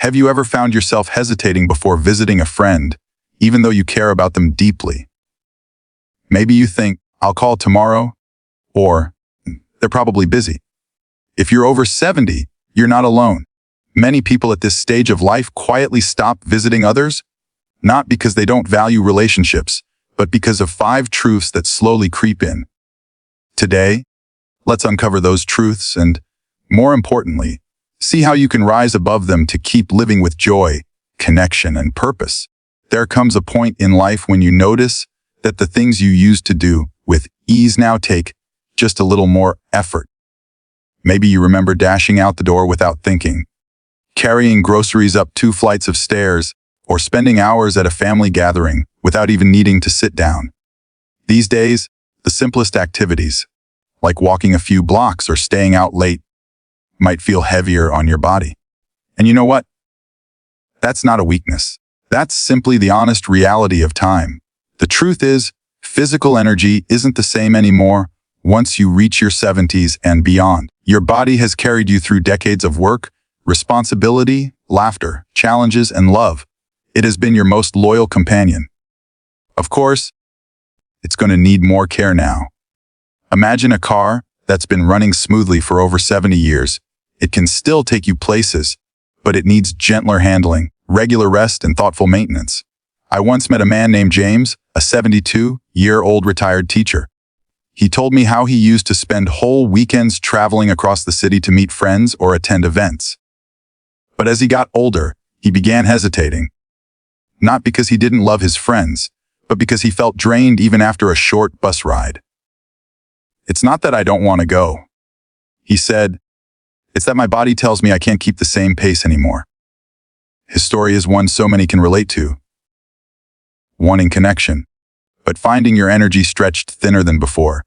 Have you ever found yourself hesitating before visiting a friend, even though you care about them deeply? Maybe you think, I'll call tomorrow, or they're probably busy. If you're over 70, you're not alone. Many people at this stage of life quietly stop visiting others, not because they don't value relationships, but because of 5 truths that slowly creep in. Today, let's uncover those truths and, more importantly, see how you can rise above them to keep living with joy, connection, and purpose. There comes a point in life when you notice that the things you used to do with ease now take just a little more effort. Maybe you remember dashing out the door without thinking, carrying groceries up 2 flights of stairs, or spending hours at a family gathering without even needing to sit down. These days, the simplest activities, like walking a few blocks or staying out late, might feel heavier on your body. And you know what? That's not a weakness. That's simply the honest reality of time. The truth is, physical energy isn't the same anymore once you reach your 70s and beyond. Your body has carried you through decades of work, responsibility, laughter, challenges, and love. It has been your most loyal companion. Of course, it's going to need more care now. Imagine a car that's been running smoothly for over 70 years. It can still take you places, but it needs gentler handling, regular rest, and thoughtful maintenance. I once met a man named James, a 72-year-old retired teacher. He told me how he used to spend whole weekends traveling across the city to meet friends or attend events. But as he got older, he began hesitating. Not because he didn't love his friends, but because he felt drained even after a short bus ride. "It's not that I don't want to go," he said. "It's that my body tells me I can't keep the same pace anymore." His story is one so many can relate to. Wanting connection, but finding your energy stretched thinner than before.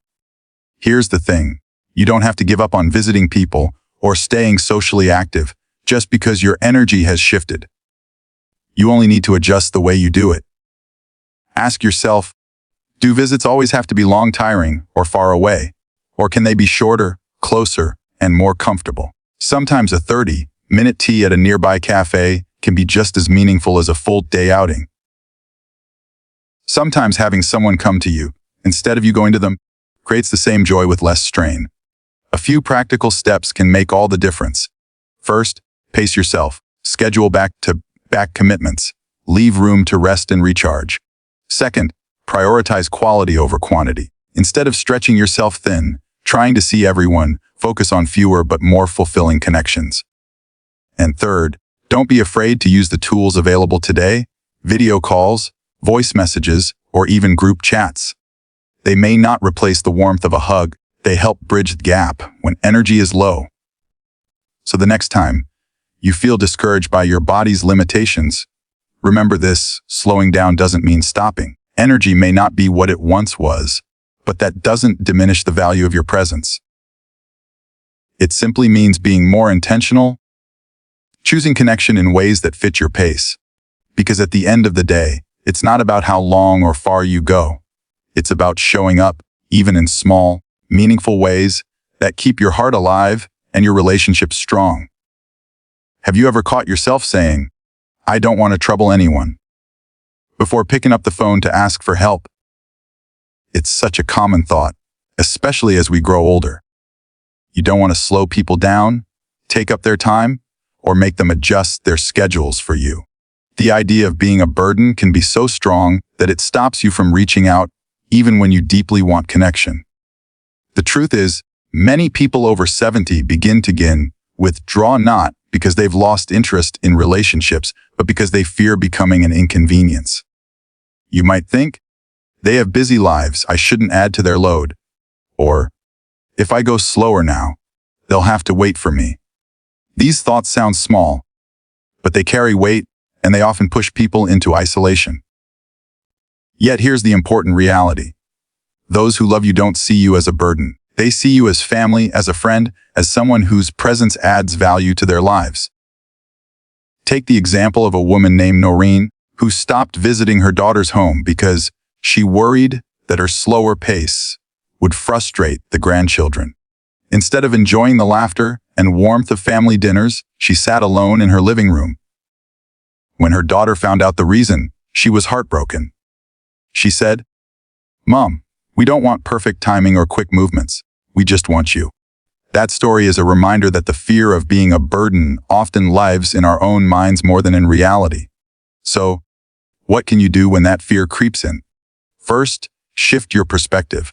Here's the thing. You don't have to give up on visiting people or staying socially active just because your energy has shifted. You only need to adjust the way you do it. Ask yourself, do visits always have to be long, tiring, or far away? Or can they be shorter, closer, and more comfortable? Sometimes a 30-minute tea at a nearby cafe can be just as meaningful as a full-day outing. Sometimes having someone come to you, instead of you going to them, creates the same joy with less strain. A few practical steps can make all the difference. First, pace yourself. Schedule back-to-back commitments. Leave room to rest and recharge. Second, prioritize quality over quantity. Instead of stretching yourself thin, trying to see everyone, focus on fewer but more fulfilling connections. And third, don't be afraid to use the tools available today, video calls, voice messages, or even group chats. They may not replace the warmth of a hug, they help bridge the gap when energy is low. So the next time you feel discouraged by your body's limitations, remember this: slowing down doesn't mean stopping. Energy may not be what it once was, but that doesn't diminish the value of your presence. It simply means being more intentional, choosing connection in ways that fit your pace. Because at the end of the day, it's not about how long or far you go. It's about showing up, even in small, meaningful ways that keep your heart alive and your relationships strong. Have you ever caught yourself saying, "I don't want to trouble anyone," before picking up the phone to ask for help? It's such a common thought, especially as we grow older. You don't want to slow people down, take up their time, or make them adjust their schedules for you. The idea of being a burden can be so strong that it stops you from reaching out even when you deeply want connection. The truth is, many people over 70 begin to withdraw not because they've lost interest in relationships, but because they fear becoming an inconvenience. You might think, they have busy lives, I shouldn't add to their load. Or, if I go slower now, they'll have to wait for me. These thoughts sound small, but they carry weight, and they often push people into isolation. Yet here's the important reality. Those who love you don't see you as a burden. They see you as family, as a friend, as someone whose presence adds value to their lives. Take the example of a woman named Noreen, who stopped visiting her daughter's home because she worried that her slower pace would frustrate the grandchildren. Instead of enjoying the laughter and warmth of family dinners, she sat alone in her living room, When her daughter found out the reason, she was heartbroken. She said, "Mom, we don't want perfect timing or quick movements. We just want you." That story is a reminder that the fear of being a burden often lives in our own minds more than in reality. So, what can you do when that fear creeps in? First, shift your perspective.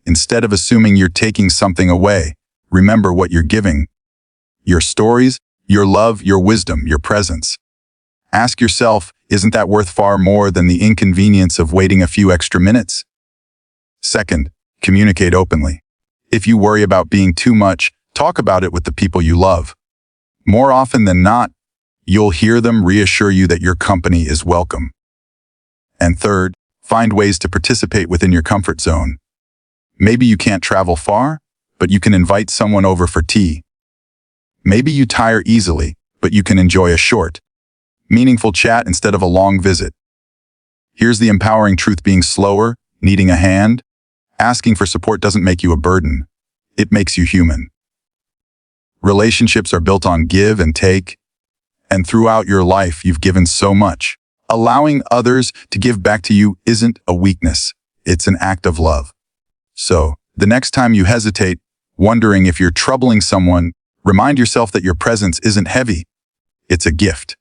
Instead of assuming you're taking something away, remember what you're giving. Your stories, your love, your wisdom, your presence. Ask yourself, isn't that worth far more than the inconvenience of waiting a few extra minutes? Second, communicate openly. If you worry about being too much, talk about it with the people you love. More often than not, you'll hear them reassure you that your company is welcome. And third, find ways to participate within your comfort zone. Maybe you can't travel far, but you can invite someone over for tea. Maybe you tire easily, but you can enjoy a short, meaningful chat instead of a long visit. Here's the empowering truth: being slower, needing a hand, asking for support doesn't make you a burden. It makes you human. Relationships are built on give and take, and throughout your life you've given so much. Allowing others to give back to you isn't a weakness, it's an act of love. So, the next time you hesitate, wondering if you're troubling someone, remind yourself that your presence isn't heavy, it's a gift.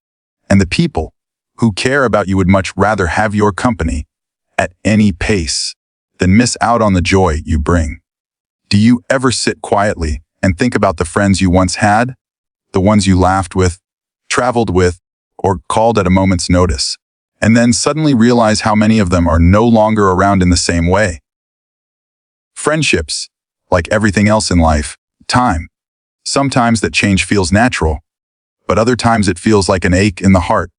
And the people who care about you would much rather have your company at any pace than miss out on the joy you bring. Do you ever sit quietly and think about the friends you once had? The ones you laughed with, traveled with, or called at a moment's notice, and then suddenly realize how many of them are no longer around in the same way? Friendships, like everything else in life, time. Sometimes that change feels natural, but other times it feels like an ache in the heart.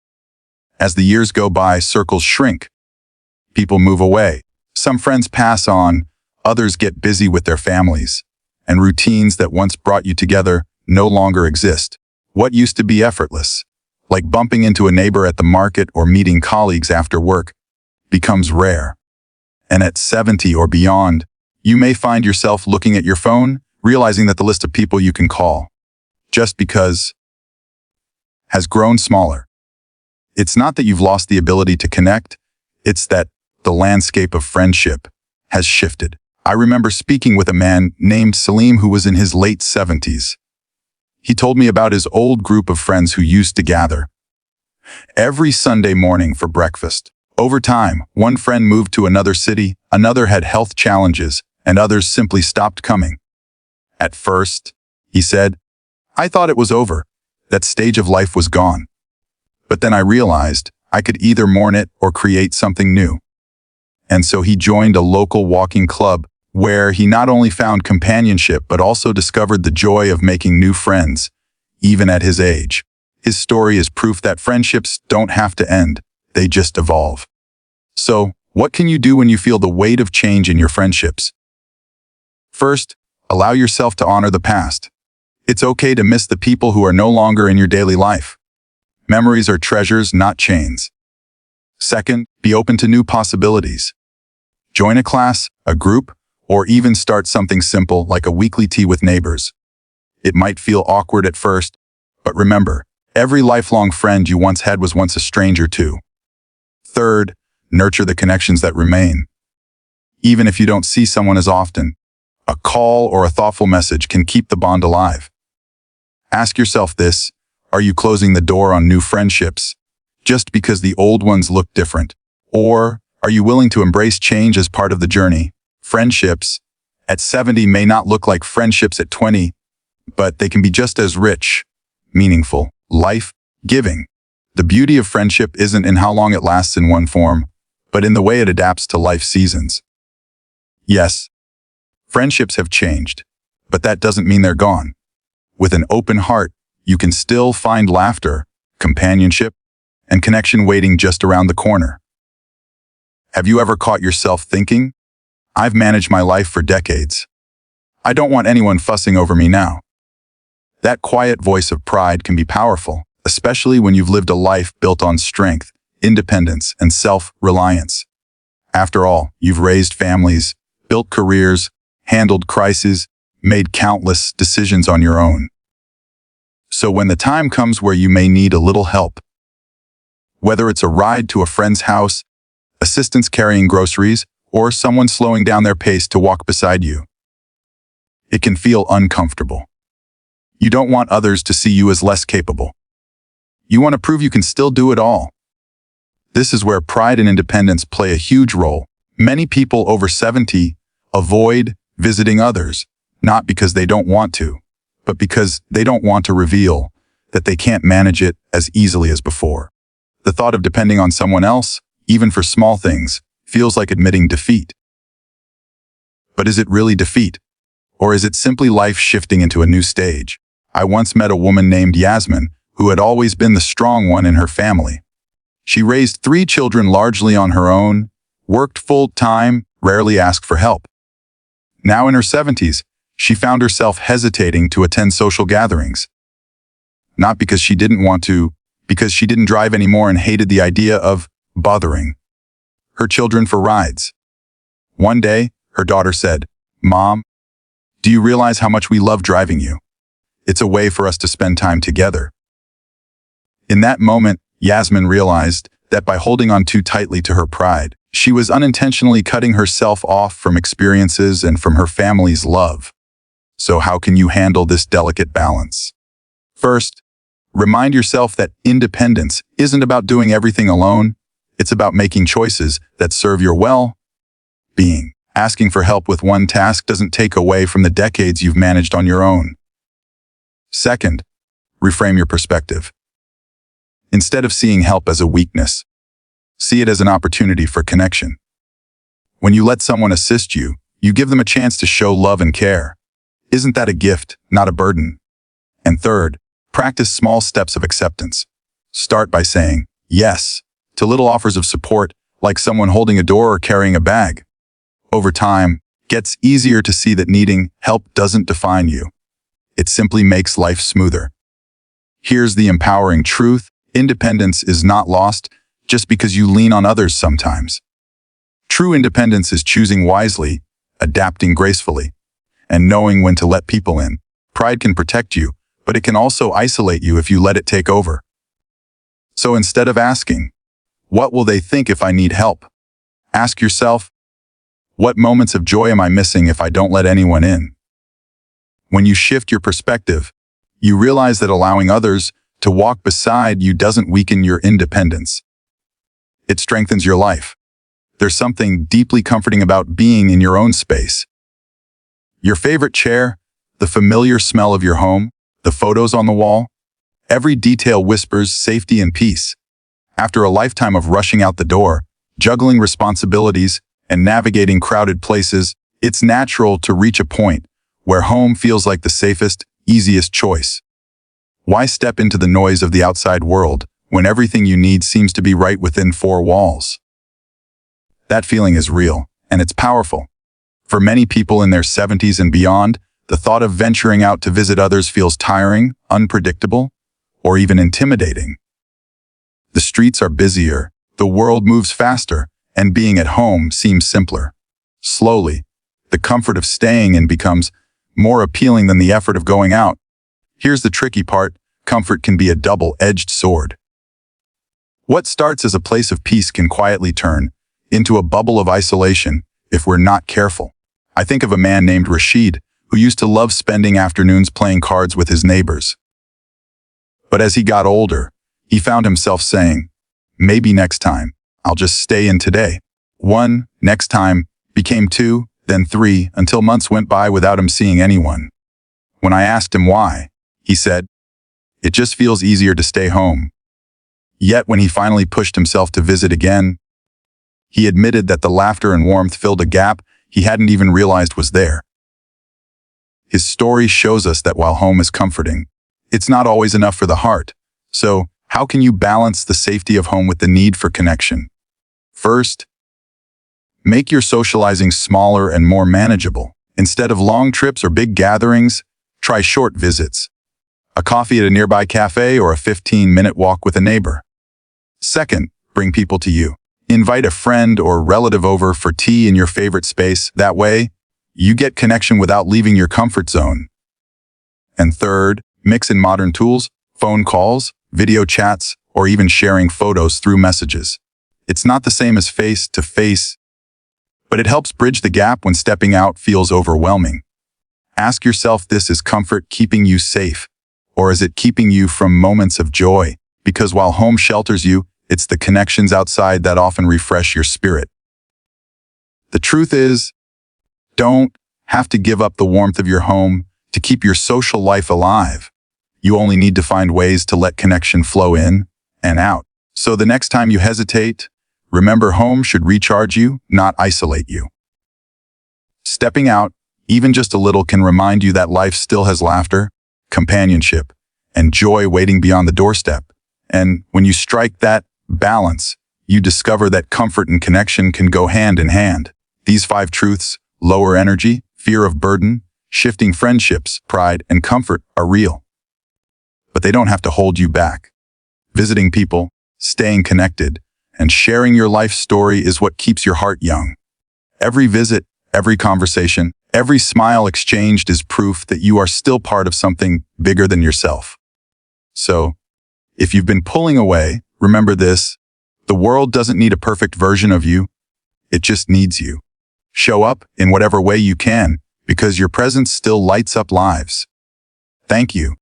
As the years go by, circles shrink. People move away. Some friends pass on, others get busy with their families, and routines that once brought you together no longer exist. What used to be effortless, like bumping into a neighbor at the market or meeting colleagues after work, becomes rare. And at 70 or beyond, you may find yourself looking at your phone, realizing that the list of people you can call, just because, has grown smaller. It's not that you've lost the ability to connect, it's that the landscape of friendship has shifted. I remember speaking with a man named Salim who was in his late 70s. He told me about his old group of friends who used to gather every Sunday morning for breakfast. Over time, one friend moved to another city, another had health challenges, and others simply stopped coming. At first, he said, I thought it was over. That stage of life was gone. But then I realized I could either mourn it or create something new. And so he joined a local walking club where he not only found companionship but also discovered the joy of making new friends, even at his age. His story is proof that friendships don't have to end, they just evolve. So, what can you do when you feel the weight of change in your friendships? First, allow yourself to honor the past. It's okay to miss the people who are no longer in your daily life. Memories are treasures, not chains. Second, be open to new possibilities. Join a class, a group, or even start something simple like a weekly tea with neighbors. It might feel awkward at first, but remember, every lifelong friend you once had was once a stranger too. Third, nurture the connections that remain. Even if you don't see someone as often, a call or a thoughtful message can keep the bond alive. Ask yourself this: are you closing the door on new friendships just because the old ones look different? Or are you willing to embrace change as part of the journey? Friendships at 70 may not look like friendships at 20, but they can be just as rich, meaningful, life-giving. The beauty of friendship isn't in how long it lasts in one form, but in the way it adapts to life seasons. Yes, friendships have changed, but that doesn't mean they're gone. With an open heart, you can still find laughter, companionship, and connection waiting just around the corner. Have you ever caught yourself thinking, I've managed my life for decades. I don't want anyone fussing over me now. That quiet voice of pride can be powerful, especially when you've lived a life built on strength, independence, and self-reliance. After all, you've raised families, built careers, handled crises, made countless decisions on your own. So when the time comes where you may need a little help, Whether it's a ride to a friend's house, assistance carrying groceries, or someone slowing down their pace to walk beside you. It can feel uncomfortable. You don't want others to see you as less capable. You want to prove you can still do it all. This is where pride and independence play a huge role. Many people over 70 avoid visiting others, not because they don't want to, but because they don't want to reveal that they can't manage it as easily as before. The thought of depending on someone else, even for small things, feels like admitting defeat. But is it really defeat? Or is it simply life shifting into a new stage? I once met a woman named Yasmin, who had always been the strong one in her family. She raised 3 children largely on her own, worked full-time, rarely asked for help. Now in her 70s, she found herself hesitating to attend social gatherings. Not because she didn't want to, because she didn't drive anymore and hated the idea of bothering her children for rides. One day, her daughter said, "Mom, do you realize how much we love driving you? It's a way for us to spend time together." In that moment, Yasmin realized that by holding on too tightly to her pride, she was unintentionally cutting herself off from experiences and from her family's love. So how can you handle this delicate balance? First, remind yourself that independence isn't about doing everything alone. It's about making choices that serve your well-being. Asking for help with one task doesn't take away from the decades you've managed on your own. Second, reframe your perspective. Instead of seeing help as a weakness, see it as an opportunity for connection. When you let someone assist you, you give them a chance to show love and care. Isn't that a gift, not a burden? And third, practice small steps of acceptance. Start by saying yes to little offers of support, like someone holding a door or carrying a bag. Over time, it gets easier to see that needing help doesn't define you. It simply makes life smoother. Here's the empowering truth: independence is not lost just because you lean on others sometimes. True independence is choosing wisely, adapting gracefully, and knowing when to let people in. Pride can protect you, but it can also isolate you if you let it take over. So instead of asking, "What will they think if I need help?" ask yourself, "What moments of joy am I missing if I don't let anyone in?" When you shift your perspective, you realize that allowing others to walk beside you doesn't weaken your independence. It strengthens your life. There's something deeply comforting about being in your own space. Your favorite chair, the familiar smell of your home, the photos on the wall, every detail whispers safety and peace. After a lifetime of rushing out the door, juggling responsibilities, and navigating crowded places, it's natural to reach a point where home feels like the safest, easiest choice. Why step into the noise of the outside world when everything you need seems to be right within 4 walls? That feeling is real, and it's powerful. For many people in their 70s and beyond, the thought of venturing out to visit others feels tiring, unpredictable, or even intimidating. The streets are busier, the world moves faster, and being at home seems simpler. Slowly, the comfort of staying in becomes more appealing than the effort of going out. Here's the tricky part: comfort can be a double-edged sword. What starts as a place of peace can quietly turn into a bubble of isolation if we're not careful. I think of a man named Rashid who used to love spending afternoons playing cards with his neighbors. But as he got older, he found himself saying, "Maybe next time, I'll just stay in today." One next time became 2, then 3, until months went by without him seeing anyone. When I asked him why, he said, "It just feels easier to stay home." Yet when he finally pushed himself to visit again, he admitted that the laughter and warmth filled a gap he hadn't even realized was there. His story shows us that while home is comforting, it's not always enough for the heart. So, how can you balance the safety of home with the need for connection? First, make your socializing smaller and more manageable. Instead of long trips or big gatherings, try short visits. A coffee at a nearby cafe or a 15-minute walk with a neighbor. Second, bring people to you. Invite a friend or relative over for tea in your favorite space. That way, you get connection without leaving your comfort zone. And third, mix in modern tools, phone calls, video chats, or even sharing photos through messages. It's not the same as face-to-face, but it helps bridge the gap when stepping out feels overwhelming. Ask yourself, this is comfort keeping you safe, or is it keeping you from moments of joy? Because while home shelters you, it's the connections outside that often refresh your spirit. The truth is, don't have to give up the warmth of your home to keep your social life alive. You only need to find ways to let connection flow in and out. So the next time you hesitate, remember, home should recharge you, not isolate you. Stepping out, even just a little, can remind you that life still has laughter, companionship, and joy waiting beyond the doorstep. And when you strike that balance, you discover that comfort and connection can go hand in hand. These 5 truths, lower energy, fear of burden, shifting friendships, pride, and comfort, are real. But they don't have to hold you back. Visiting people, staying connected, and sharing your life story is what keeps your heart young. Every visit, every conversation, every smile exchanged is proof that you are still part of something bigger than yourself. So, if you've been pulling away, remember this: the world doesn't need a perfect version of you. It just needs you. Show up in whatever way you can, because your presence still lights up lives. Thank you